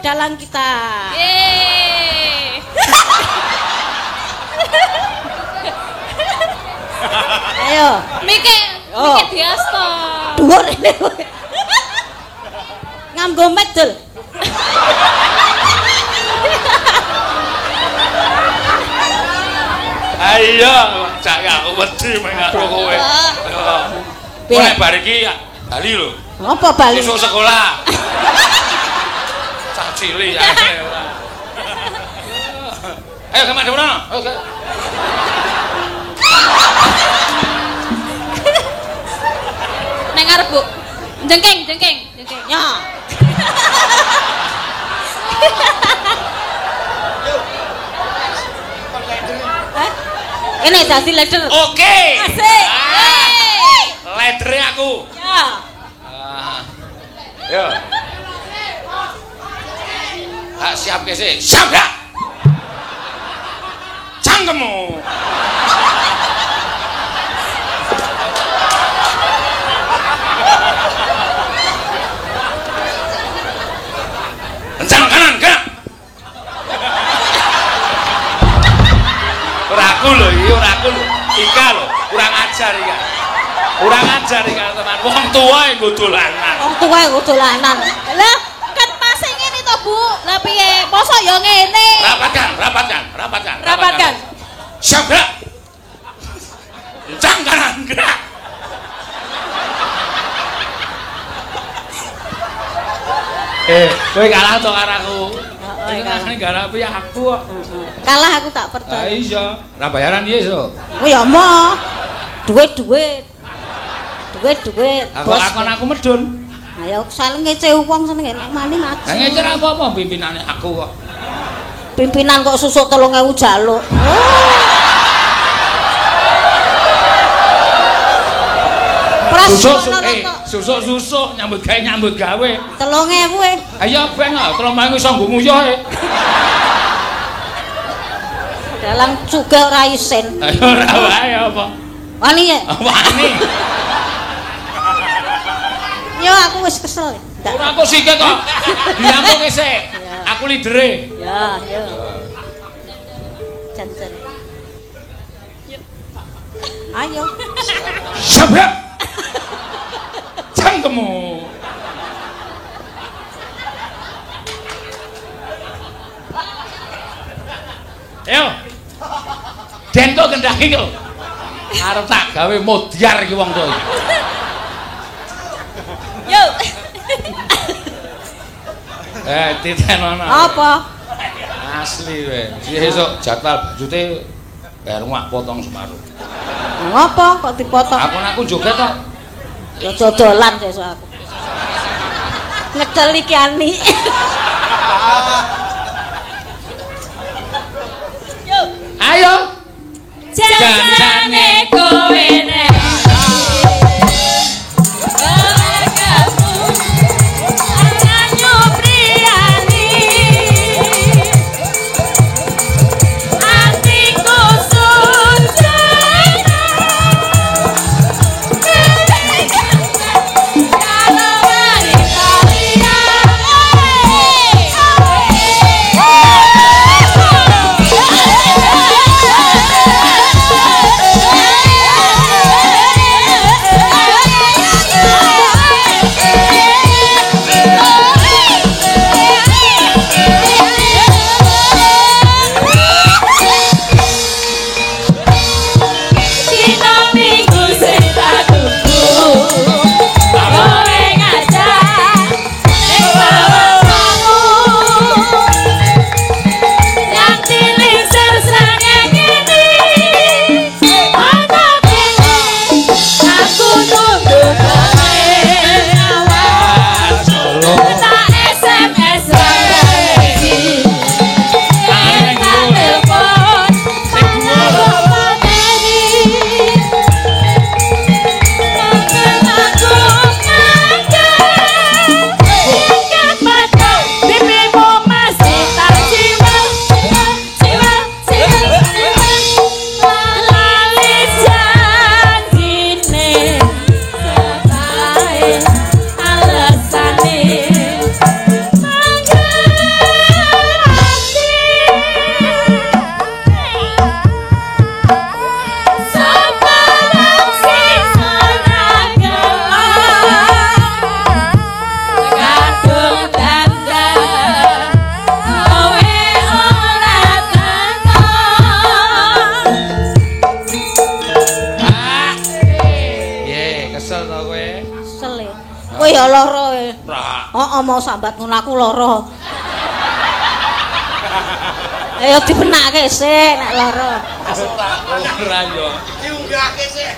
dalang kita. Yeay. Ayo. Mike Diasto. Dhuwur ini kowe. Nganggo medel. Ayo, cak aku wedi mek kowe. Nek bar iki bali lho. Apa bali? Sesuk sekolah. Cak cilik ya. Ayo ke mana? Oke. Neng ngarep, Bu. Jengking. Ya. Ini dadi leader. Oke. Asik. Leader aku. Ya. Yo. Siap ke sih. Siap ya. Cangkemmu. Kencang kanan, gerak. Ora aku lho. Ika lho, kurang ajar Ika. Teman. Wong tuwa nggo dolanan. Lah, kan pas ngene to, Bu. Lah piye? Mosok ya ngene. Rapatkan. Siap gerak. Kencang kanan, gerak. Kowe kalah to karo aku. Ini garapi aku kok. Kalah aku tak percaya. Iya. Ra bayaran iya so. Oh ya mo. Duit. Aku akon aku medun. Ayo saling ngece wong seneng enak mani ngaji. Lah ngecer apa pimpinane aku kok. Pimpinan kok susuk 3.000 jaluk. Susuk nyambut gawe. 3.000 e. Ayo ben 3.000 iso nggo nguyuh e. Dalang juga ora isin. Ayo ora wae apa. Wani ya? Wani. Yo aku wis kesel. Ora kok sike kok. Diampuke sik. Aku lidere. Ya, yo. Jan-jan. Ayo. Sabrak. Cangkemmu. Ayo. Den kok kendaki lho. Arep tak gawe modiar iki wong tuwa. Yo. Titenono. Apa? Asli we. Sesuk jadwal bajute bayar mak potong Semarang. Ngapa kok dipotong? Aku joget kok. Ya dodolan sesuk aku. Ngedel iki ani. Ayo. Janjane kowe nek Sele. Kowe ya lara e. Ra. Heeh, mau sambat ngono aku lara. Ayo dibenake sik nek lara. Ora yo. Diunggahke sik.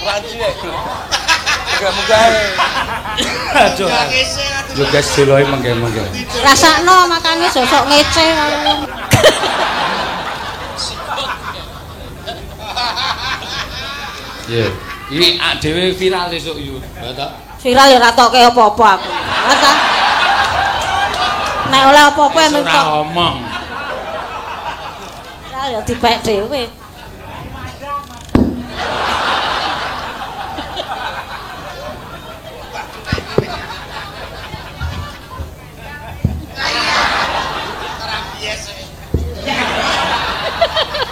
Ranci. Muga-muga. Aduh. Yo guys deloe mengke-mengke. Rasakno makane sosok ngece karo. Iya. Iki dhewe viral esuk yo. Ya ta? Viral ya ora toke apa-apa aku. Masa nek oleh apa-apa Ora mentok. omong. Viral ya dipek dhewe.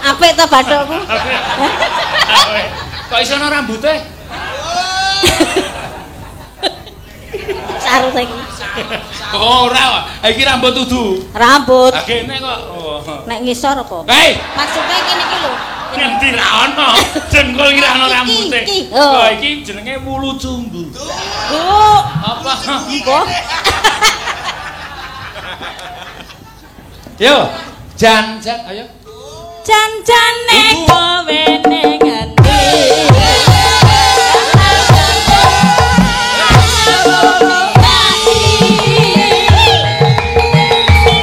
Apik ta bathukku? Kok iso ana rambuté? Sarut iki. Oh, ora. Iki rambut dudu. Rambut. Lah kene kok. Oh. Nek ngisor apa? Hei, Maksudnya kene iki lho. ngendi ra ono. Jengkol iki ra ono rambute. Iki. Oh, iki jenenge wulu cumbu. Bu. Apa? Bu. Yo, jan ayo. Jan-jane kowe ning ati.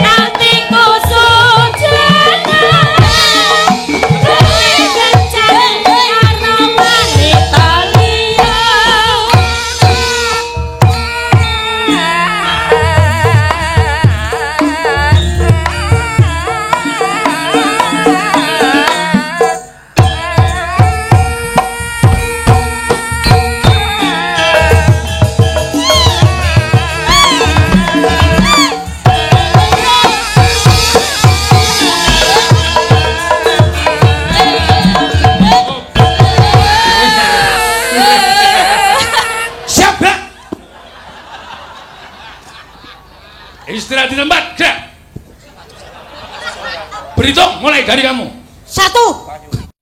Atiku sujana. Kowe kencang karo wanita liya. Siap, Brak. Istirahat di tempat, gerak. Berhitung mulai dari kamu. 1.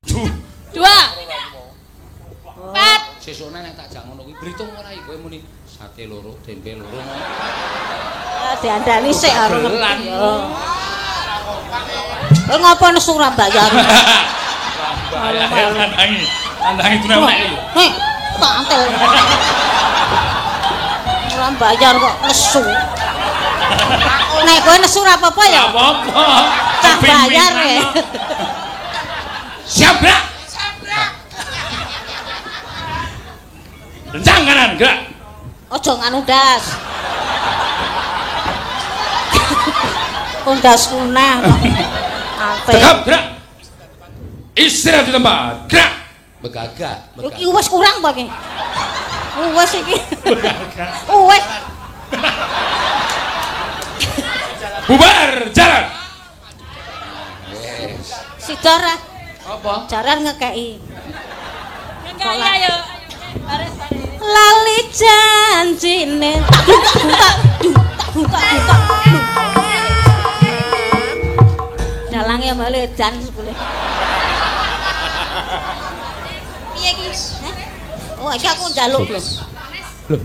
Duh, 2 4 sesuk nek tak jak ngono kuwi berhitung ora iki kowe muni sate loro, tempe loro. Diandani sik karo Dagelan. Kowe ngopo nang Surabaya? Tandangi. Tandangi tunamek iki. Heh, tak antel. Ora bayar kok nesu. Nek kowe nesu ora apa-apa ya? Apa-apa. Tak bayar ya. Siap, Brak. Rencang kanan, gerak. Ojo nganu ndas. Kundas kunah. Ate. Tegap, gerak. Istirahat di tempat, gerak. Begagak, Iki wis kurang apa iki? Wis iki. Begagak. Wis. Bubar, jalan. Sidara Apa? jaran ngekeki. enggak ya yo Lali janjine. Tak buka. Dalange bali jan sebule. Piye iki? Oh, iki aku njaluk lho. Loh,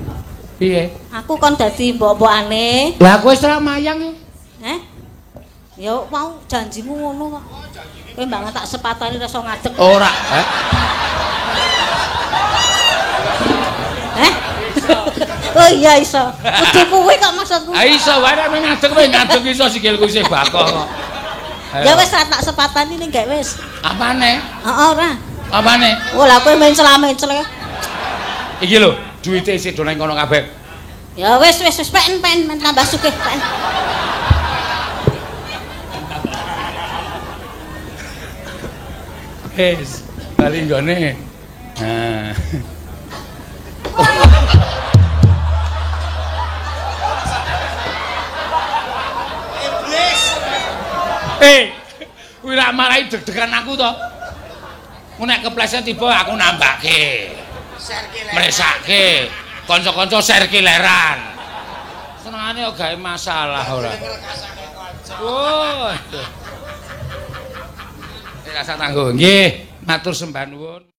piye? Aku kon dadi mbok-mbokane. Lah kowe wis ora mayang ya? Heh. Ya mau janjimu ngono kok. Kowe mbak tak sepatani rasa ngadeg. Ora, Heh. Oh iya iso. Kudu kuwi kok maksudku. Ah iso wae nek ngadeg iso sikilku isih bakok kok. Ya wis ra tak sepatani ning gak wis. Apane? Heeh ora. Apane? Oh lah kowe mencel-mencel ya. Iki lho, duwite isih do nang kono kabeh. Ya wis pen tambah sugih pen. Wis, bali nggone. Nah. Kuwi ra marahi deg-degan aku to. Ku nek kepleset tiba aku nambahke. Mresake. Kanca-kanca serkileran. Senengane kok gawe masalah ora. Oh. Rasa tangguh. Nggih, matur sembah nuwun.